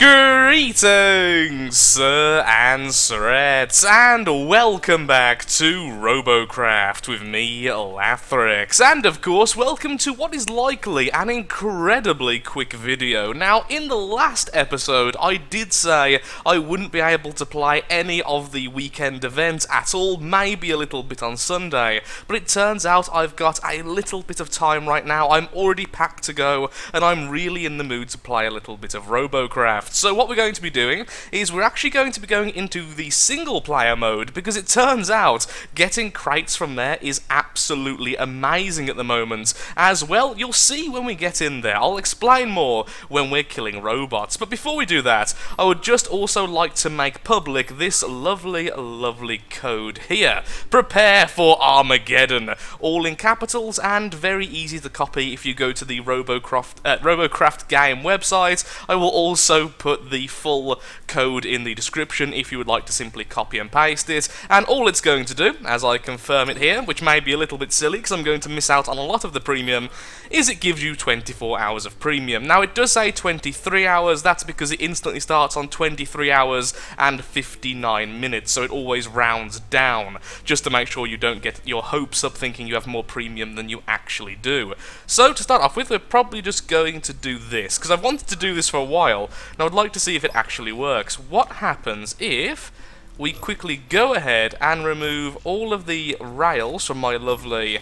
Greetings, sir and sirettes, and welcome back to Robocraft with me, Lathrix. And of course, welcome to what is likely an incredibly quick video. Now, in the last episode, I did say I wouldn't be able to play any of the weekend events at all, maybe a little bit on Sunday, but it turns out I've got a little bit of time right now. I'm already packed to go, and I'm really in the mood to play a little bit of Robocraft. So what we're going to be doing is we're actually going to be going into the single player mode, because it turns out getting crates from there is absolutely amazing at the moment. As well, you'll see when we get in there. I'll explain more when we're killing robots. But before we do that, I would just also like to make public this lovely, lovely code here. Prepare for Armageddon. All in capitals and very easy to copy if you go to the Robocraft game website. I will also put the full code in the description if you would like to simply copy and paste it, and all it's going to do, as I confirm it here, which may be a little bit silly because I'm going to miss out on a lot of the premium, is it gives you 24 hours of premium. Now it does say 23 hours, that's because it instantly starts on 23 hours and 59 minutes, so it always rounds down, just to make sure you don't get your hopes up thinking you have more premium than you actually do. So to start off with, we're probably just going to do this, because I've wanted to do this for a while, and I would like to see if it actually works. What happens if we quickly go ahead and remove all of the rails from my lovely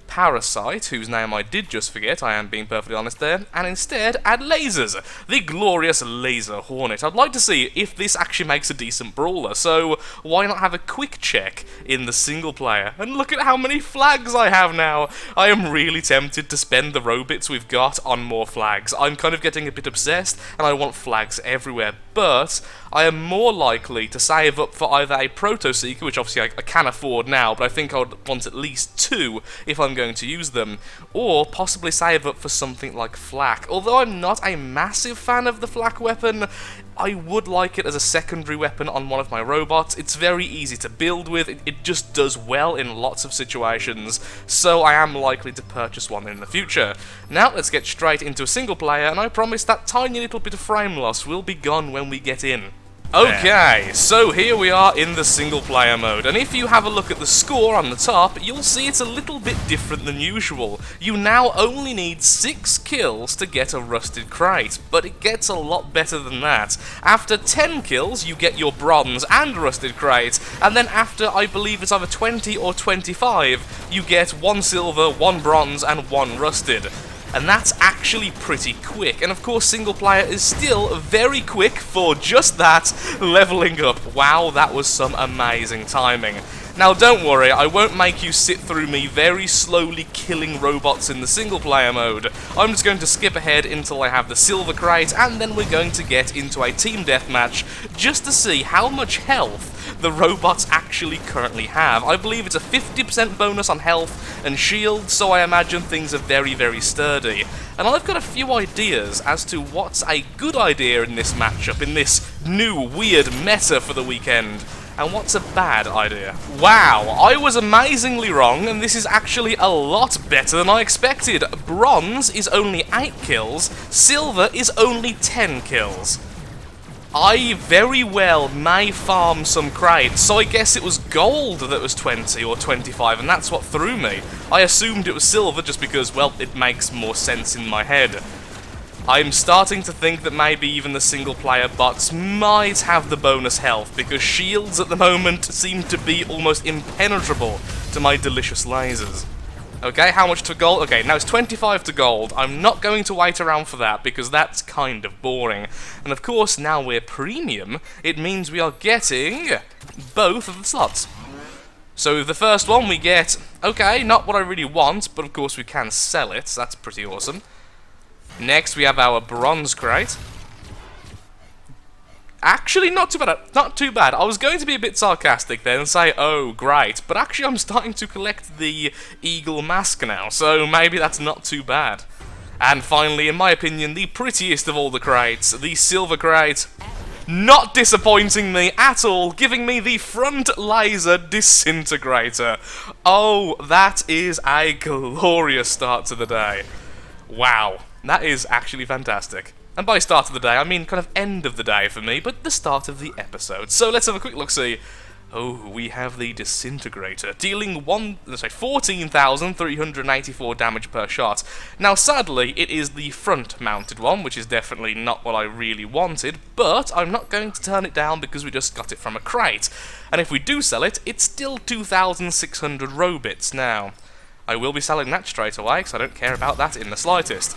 parasite, whose name I did just forget, I am being perfectly honest there, and instead add lasers, the glorious laser hornet. I'd like to see if this actually makes a decent brawler, so why not have a quick check in the single player? And look at how many flags I have now! I am really tempted to spend the robits we've got on more flags. I'm kind of getting a bit obsessed, and I want flags everywhere, but I am more likely to save up for either a proto-seeker, which obviously I can afford now, but I think I would want at least 2 if I'm going to use them, or possibly save up for something like flak. Although I'm not a massive fan of the flak weapon, I would like it as a secondary weapon on one of my robots. It's very easy to build with, it just does well in lots of situations, so I am likely to purchase one in the future. Now let's get straight into a single player, and I promise that tiny little bit of frame loss will be gone when we get in. Okay, so here we are in the single player mode, and if you have a look at the score on the top, you'll see it's a little bit different than usual. You now only need 6 kills to get a rusted crate, but it gets a lot better than that. After 10 kills, you get your bronze and rusted crate, and then after, I believe it's either 20 or 25, you get 1 silver, 1 bronze, and 1 rusted. And that's actually pretty quick, and of course single player is still very quick for just that, leveling up. Wow, that was some amazing timing. Now don't worry, I won't make you sit through me very slowly killing robots in the single player mode. I'm just going to skip ahead until I have the silver crate, and then we're going to get into a team deathmatch just to see how much health the robots actually currently have. I believe it's a 50% bonus on health and shield, so I imagine things are very, very sturdy. And I've got a few ideas as to what's a good idea in this matchup, in this new weird meta for the weekend, and what's a bad idea. Wow, I was amazingly wrong, and this is actually a lot better than I expected. Bronze is only 8 kills, silver is only 10 kills. I very well may farm some crates, so I guess it was gold that was 20 or 25, and that's what threw me. I assumed it was silver just because, well, it makes more sense in my head. I'm starting to think that maybe even the single player bots might have the bonus health, because shields at the moment seem to be almost impenetrable to my delicious lasers. Okay, how much to gold? Okay, now it's 25 to gold. I'm not going to wait around for that, because that's kind of boring. And of course, now we're premium, it means we are getting both of the slots. So the first one we get, okay, not what I really want, but of course we can sell it, so that's pretty awesome. Next we have our bronze crate. Actually, not too bad. Not too bad. I was going to be a bit sarcastic then and say, oh, great. But actually, I'm starting to collect the eagle mask now, so maybe that's not too bad. And finally, in my opinion, the prettiest of all the crates, the silver crate. Not disappointing me at all, giving me the front laser disintegrator. Oh, that is a glorious start to the day. Wow, that is actually fantastic. And by start of the day, I mean kind of end of the day for me, but the start of the episode. So let's have a quick look-see. Oh, we have the Disintegrator, dealing 14,384 damage per shot. Now, sadly, it is the front-mounted one, which is definitely not what I really wanted, but I'm not going to turn it down because we just got it from a crate. And if we do sell it, it's still 2,600 robits now. I will be selling that straight away, because I don't care about that in the slightest.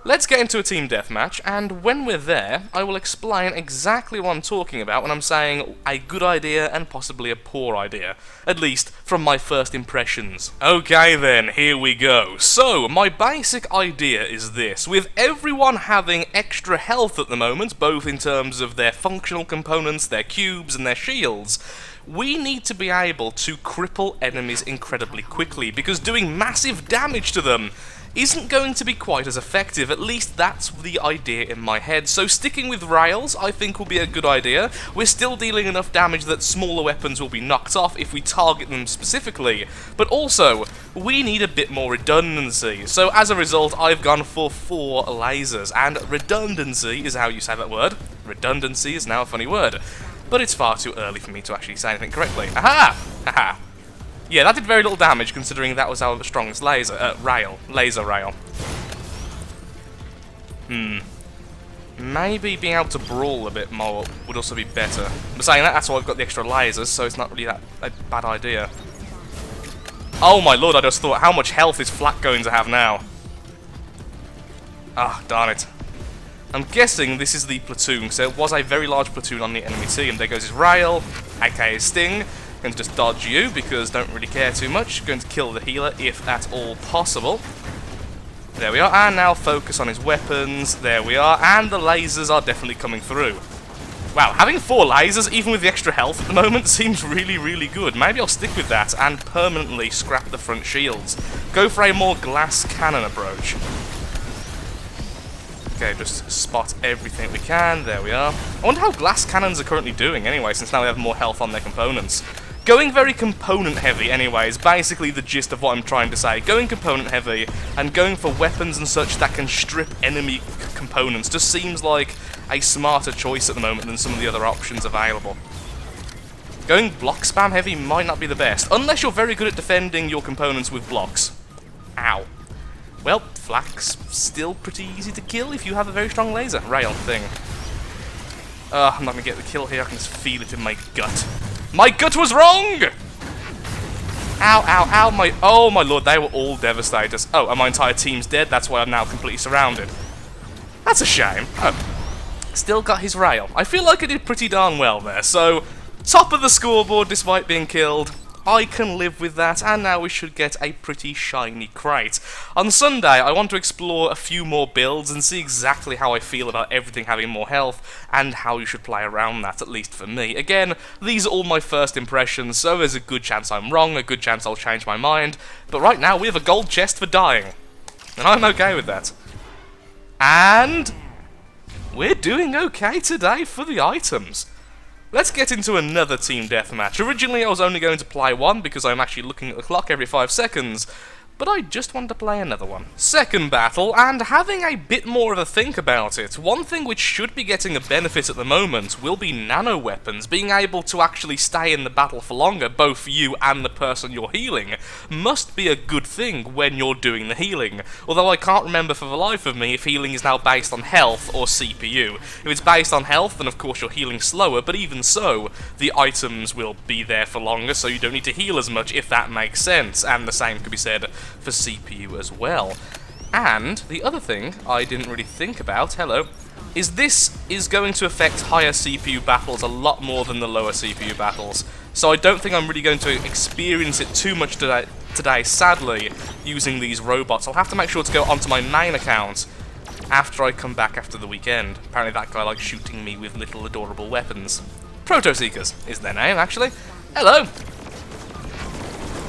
Let's get into a team deathmatch, and when we're there, I will explain exactly what I'm talking about when I'm saying a good idea and possibly a poor idea. At least, from my first impressions. Okay then, here we go. So, my basic idea is this. With everyone having extra health at the moment, both in terms of their functional components, their cubes, and their shields, we need to be able to cripple enemies incredibly quickly, because doing massive damage to them isn't going to be quite as effective. At least that's the idea in my head. So sticking with rails, I think, will be a good idea. We're still dealing enough damage that smaller weapons will be knocked off if we target them specifically, but also, we need a bit more redundancy. So as a result, I've gone for 4 lasers, and redundancy is how you say that word. Redundancy is now a funny word, but it's far too early for me to actually say anything correctly. Aha! Haha! Yeah, that did very little damage considering that was our strongest laser rail. Maybe being able to brawl a bit more would also be better. But saying that, that's why I've got the extra lasers, so it's not really that a bad idea. Oh my lord, I just thought, how much health is Flak going to have now? Ah, darn it. I'm guessing this is the platoon, so it was a very large platoon on the enemy team. There goes his rail, aka Sting. Going to just dodge you because don't really care too much. Going to kill the healer if at all possible. There we are, and now focus on his weapons. There we are, and the lasers are definitely coming through. Wow, having 4 lasers, even with the extra health at the moment, seems really, really good. Maybe I'll stick with that and permanently scrap the front shields. Go for a more glass cannon approach. Okay, just spot everything we can. There we are. I wonder how glass cannons are currently doing anyway, since now they have more health on their components. Going very component heavy anyway is basically the gist of what I'm trying to say. Going component heavy and going for weapons and such that can strip enemy components just seems like a smarter choice at the moment than some of the other options available. Going block spam heavy might not be the best, unless you're very good at defending your components with blocks. Ow. Well, Flak's still pretty easy to kill if you have a very strong laser rail thing. I'm not going to get the kill here, I can just feel it in my gut. My gut was wrong! Ow, ow, ow, oh my lord, they were all devastators. Oh, and my entire team's dead, that's why I'm now completely surrounded. That's a shame. Oh, still got his rail. I feel like I did pretty darn well there, so top of the scoreboard despite being killed. I can live with that, and now we should get a pretty shiny crate. On Sunday, I want to explore a few more builds and see exactly how I feel about everything having more health, and how you should play around that, at least for me. Again, these are all my first impressions, so there's a good chance I'm wrong, a good chance I'll change my mind, but right now we have a gold chest for dying, and I'm okay with that. And we're doing okay today for the items. Let's get into another team deathmatch. Originally I was only going to play one because I'm actually looking at the clock every 5 seconds, but I just wanted to play another one. Second battle, and having a bit more of a think about it, one thing which should be getting a benefit at the moment will be nano weapons. Being able to actually stay in the battle for longer, both for you and the person you're healing, must be a good thing when you're doing the healing. Although I can't remember for the life of me if healing is now based on health or CPU. If it's based on health, then of course you're healing slower, but even so, the items will be there for longer, so you don't need to heal as much, if that makes sense. And the same could be said for CPU as well. And the other thing I didn't really think about, is this is going to affect higher CPU battles a lot more than the lower CPU battles. So I don't think I'm really going to experience it too much today, sadly, using these robots. I'll have to make sure to go onto my main account after I come back after the weekend. Apparently that guy likes shooting me with little adorable weapons. Proto-Seekers is their name, actually. Hello!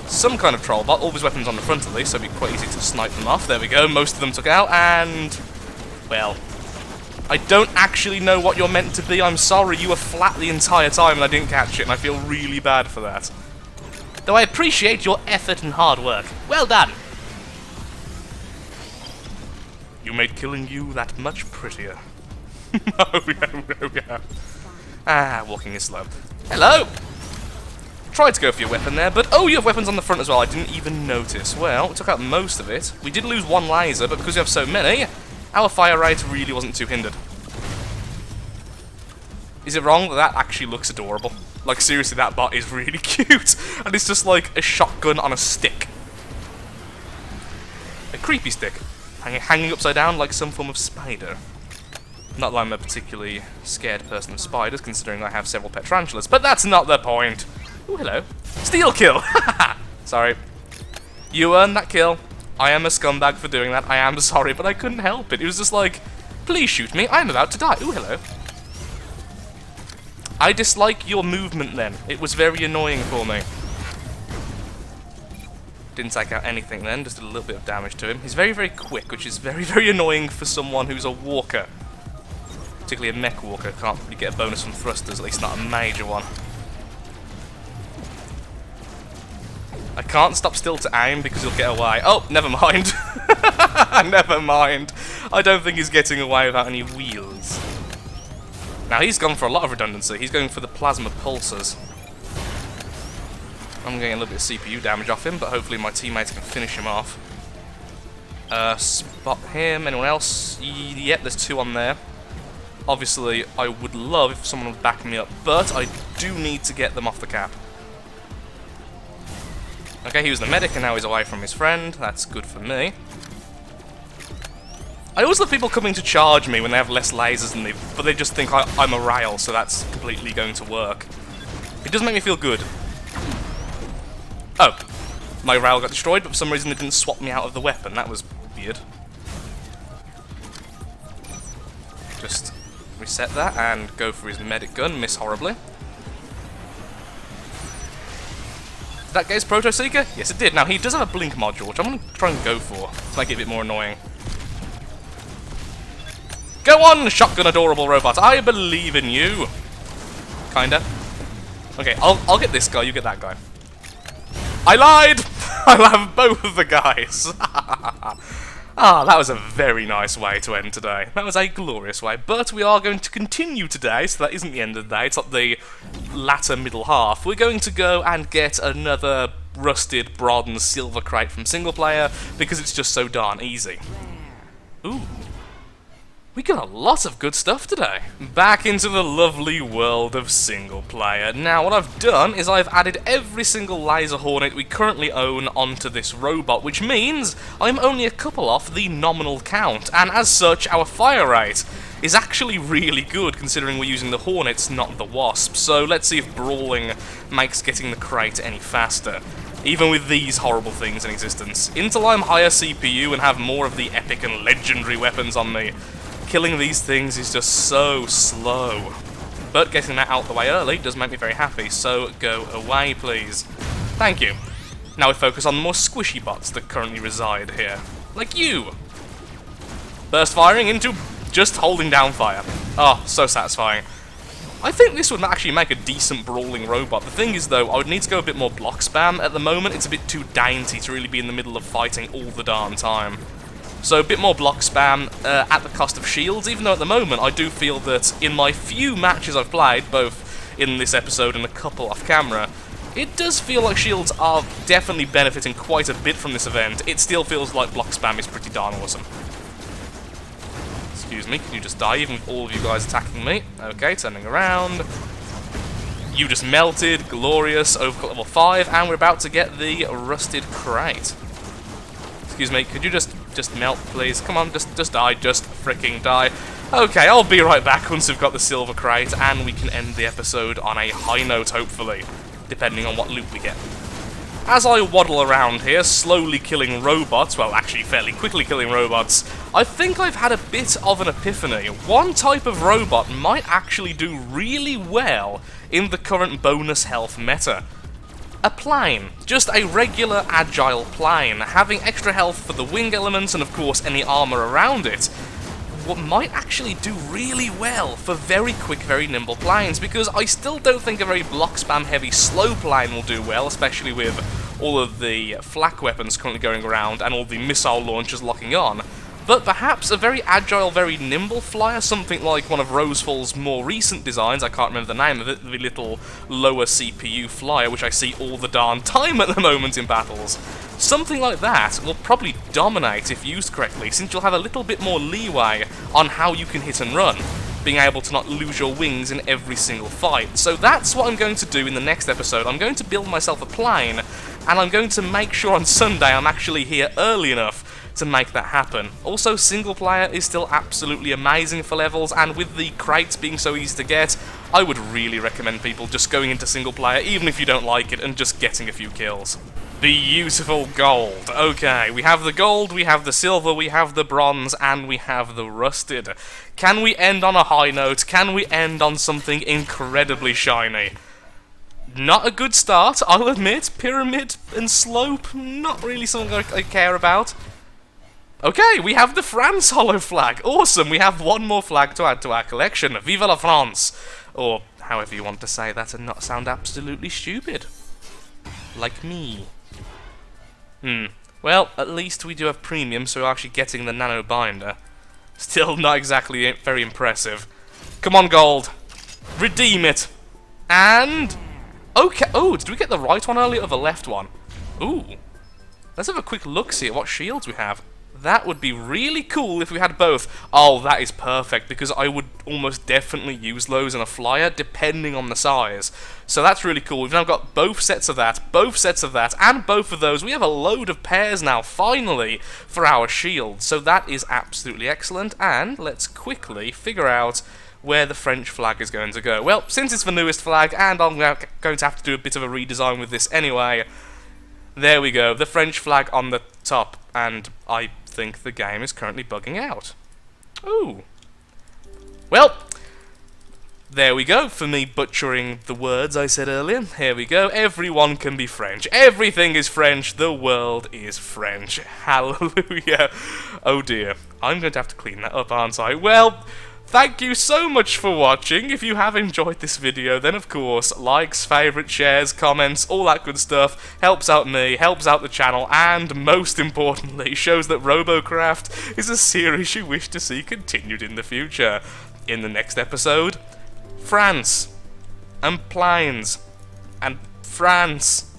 Some kind of troll bot, all his weapons on the front at least, so it'd be quite easy to snipe them off. There we go, most of them took out, and well, I don't actually know what you're meant to be. I'm sorry, you were flat the entire time and I didn't catch it, and I feel really bad for that. Though I appreciate your effort and hard work. Well done! You made killing you that much prettier. Oh yeah. Ah, walking is slow. Hello! Tried to go for your weapon there, but oh, you have weapons on the front as well. I didn't even notice. Well, we took out most of it. We did lose one laser, but because we have so many, our fire rate really wasn't too hindered. Is it wrong that that actually looks adorable? Like, seriously, that bot is really cute. And it's just like a shotgun on a stick. A creepy stick. Hanging upside down like some form of spider. Not that I'm a particularly scared person of spiders, considering I have several pet tarantulas, but that's not the point. Ooh, hello. Steal kill! Sorry. You earned that kill. I am a scumbag for doing that. I am sorry, but I couldn't help it. It was just like, please shoot me. I'm about to die. Ooh, hello. I dislike your movement then. It was very annoying for me. Didn't take out anything then, just did a little bit of damage to him. He's very, very quick, which is very, very annoying for someone who's a walker. Particularly a mech walker. Can't really get a bonus from thrusters, at least not a major one. I can't stop still to aim because he'll get away. Oh, never mind. Never mind. I don't think he's getting away without any wheels. Now, he's gone for a lot of redundancy. He's going for the plasma pulsers. I'm getting a little bit of CPU damage off him, but hopefully my teammates can finish him off. Spot him. Anyone else? Yep, there's two on there. Obviously, I would love if someone would back me up, but I do need to get them off the cap. Okay, he was the medic and now he's away from his friend. That's good for me. I always love people coming to charge me when they have less lasers than me, but they just think I'm a rail, so that's completely going to work. It does make me feel good. Oh, my rail got destroyed, but for some reason it didn't swap me out of the weapon. That was weird. Just reset that and go for his medic gun. Miss horribly. Did that get his Proto Seeker? Yes, it did. Now, he does have a blink module, which I'm going to try and go for to make it a bit more annoying. Go on, shotgun adorable robot. I believe in you. Kinda. Okay, I'll get this guy, you get that guy. I lied! I'll have both of the guys. Ah, that was a very nice way to end today. That was a glorious way. But we are going to continue today, so that isn't the end of the day. It's not the latter middle half. We're going to go and get another rusted bronze silver crate from single player because it's just so darn easy. Ooh. We got a lot of good stuff today. Back into the lovely world of single player. Now, what I've done is I've added every single laser hornet we currently own onto this robot, which means I'm only a couple off the nominal count, and as such, our fire rate is actually really good considering we're using the hornets, not the wasps. So let's see if brawling makes getting the crate any faster. Even with these horrible things in existence. Until I'm higher CPU and have more of the epic and legendary weapons on me, killing these things is just so slow. But getting that out the way early does make me very happy, so go away, please. Thank you. Now we focus on the more squishy bots that currently reside here. Like you! Burst firing into just holding down fire. Oh, so satisfying. I think this would actually make a decent brawling robot. The thing is, though, I would need to go a bit more block spam. At the moment, it's a bit too dainty to really be in the middle of fighting all the darn time. So a bit more block spam at the cost of shields, even though at the moment I do feel that in my few matches I've played, both in this episode and a couple off camera, it does feel like shields are definitely benefiting quite a bit from this event. It still feels like block spam is pretty darn awesome. Excuse me, can you just die even with all of you guys attacking me? Okay, turning around. You just melted, glorious, overclock level 5, and we're about to get the rusted crate. Excuse me, could you just melt, please? Come on, just die, just freaking die. Okay, I'll be right back once we've got the silver crate, and we can end the episode on a high note, hopefully, depending on what loot we get. As I waddle around here, slowly killing robots, well, actually fairly quickly killing robots, I think I've had a bit of an epiphany. One type of robot might actually do really well in the current bonus health meta. A plane. Just a regular agile plane, having extra health for the wing elements and of course any armor around it. What might actually do really well for very quick, very nimble planes, because I still don't think a very block spam heavy slow plane will do well, especially with all of the flak weapons currently going around and all the missile launchers locking on. but perhaps a very agile, very nimble flyer, something like one of Rosefall's more recent designs. I can't remember the name of it, the little lower CPU flyer, which I see all the darn time at the moment in battles. Something like that will probably dominate if used correctly, since you'll have a little bit more leeway on how you can hit and run, being able to not lose your wings in every single fight. So that's what I'm going to do in the next episode. I'm going to build myself a plane, and I'm going to make sure on Sunday I'm actually here early enough to make that happen. Also, single player is still absolutely amazing for levels, and with the crates being so easy to get, I would really recommend people just going into single player, even if you don't like it, and just getting a few kills. Beautiful gold. Okay, we have the gold, we have the silver, we have the bronze, and we have the rusted. Can we end on a high note? Can we end on something incredibly shiny? Not a good start, I'll admit. Pyramid and slope, not really something I care about. Okay, we have the France hollow flag. Awesome, we have one more flag to add to our collection. Vive la France! Or however you want to say that and not sound absolutely stupid. Like me. Well, at least we do have premium, so we're actually getting the nano binder. Still not exactly very impressive. Come on, gold. Redeem it. And... okay. Oh, did we get the right one earlier or the left one? Ooh. Let's have a quick look-see at what shields we have. That would be really cool if we had both. Oh, that is perfect, because I would almost definitely use those in a flyer, depending on the size. So that's really cool. We've now got both sets of that, and both of those. We have a load of pairs now, finally, for our shield. So that is absolutely excellent, and let's quickly figure out where the French flag is going to go. Well, since it's the newest flag, and I'm going to have to do a bit of a redesign with this anyway, there we go, the French flag on the top, and I think the game is currently bugging out. Ooh. Well, there we go, for me butchering the words I said earlier. Here we go, everyone can be French. Everything is French, the world is French. Hallelujah. Oh dear, I'm going to have to clean that up, aren't I? Well, thank you so much for watching. If you have enjoyed this video, then of course, likes, favourites, shares, comments, all that good stuff helps out me, helps out the channel, and most importantly, shows that Robocraft is a series you wish to see continued in the future. In the next episode, France, and planes, and France.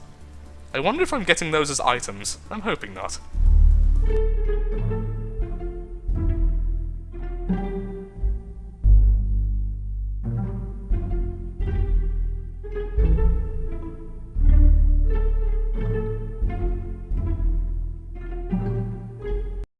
I wonder if I'm getting those as items. I'm hoping not.